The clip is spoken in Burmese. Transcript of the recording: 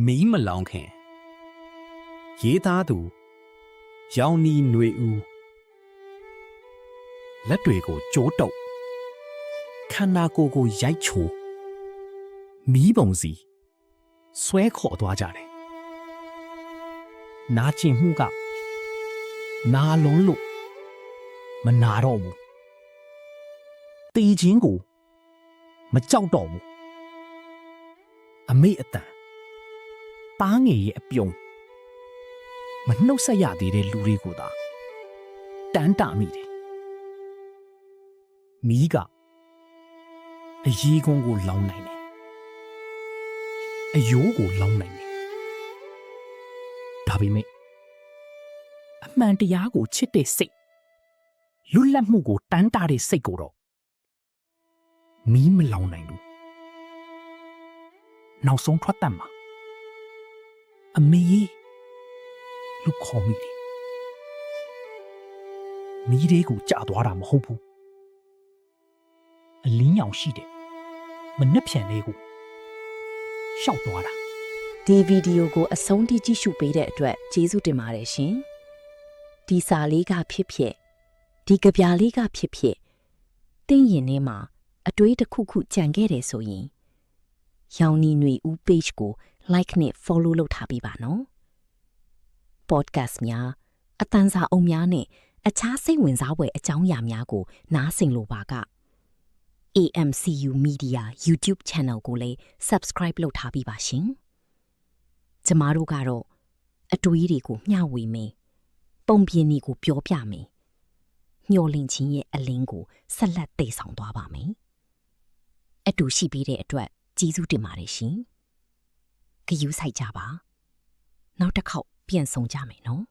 မီးမလောင်ခင်ရေးသားသူရောင်နီຫນွေဦးလက်တွေကိုကြိုးတုပ်ခန္ဓာကိုယ်ကိုရိုက်ချိုးမီးပုံစီဆွဲခေါ်သွားကြတယ်နာကျင်မှုကနာလုံးလို့မနာတော့ဘူးတီးချင်းကိုမကြောက်တော့ဘူးအမေအတန်ပါးငယ်ရဲ့အပြုံးမနှုတ်ဆက်ရသေးတဲ့လူတွေကိုသာတန်းတာမိတယ်မီးကအရေးကုန်းကိုလောင်းနိုင်တယ်အယိုးကိုလောင်းနိုင်တယ်ဒါပေမဲ့အမှန်တရားကိုချစ်တဲ့စိတ်လွတ်လပ်မှုကိုတန်းတာတဲ့စိတ်ကိုတော့မီးမလောင်နိုင်ဘူးနောက်ဆုံးထွက်တတ်မှာအမေလူခေါ်မိတယ်မီးတွေကိုကြာသွားတာမဟုတ်ဘူးအလင်းရောင်ရှိတယ်မနှက်ဖြန်လေးကိုရှောက်သွားတာ ဒီဗီဒီယိုကိုအဆုံးထိကြည့်ရှုပေးတဲ့အတွက်ကျေးဇူးတင်ပါတယ်ရှင်ဒီစာလေးကဖြစ်ဖြစ်ဒီကြပြလေးကဖြစ်ဖြစ်တင်းရင်ထဲမှာအတွေးတစ်ခုခုကြံခဲ့တယ်ဆိုရင်ရောင်နီຫນွေဦး page ကို like နဲ့ follow လုပ်ထားပေးပါနော် podcast များအတန်းစာအုပ်များနဲ့အခြားစိတ်ဝင်စားဖွယ်အကြောင်းအရာများကိုနားဆင်လိုပါက AMCU Media YouTube Channel ကိုလည်း subscribe လုပ်ထားပေးပါရှင်ကျမတို့ကတော့အတွေးတွေကိုမျှဝေမယ်ပုံပြင်တွေကိုပြောပြမယ်မျှော်လင့်ခြင်းရဲ့အလင်းကိုဆက်လက်တည်ဆောင်သွားပါမယ်အတူရှိပေးတဲ့အတွက်ကျေးဇူးတင်ပါတယ်ရှင်ဂရုစိုက်ကြပါနောက်တစ်ခေါက်ပြန်ဆောင်ကြမယ်နော်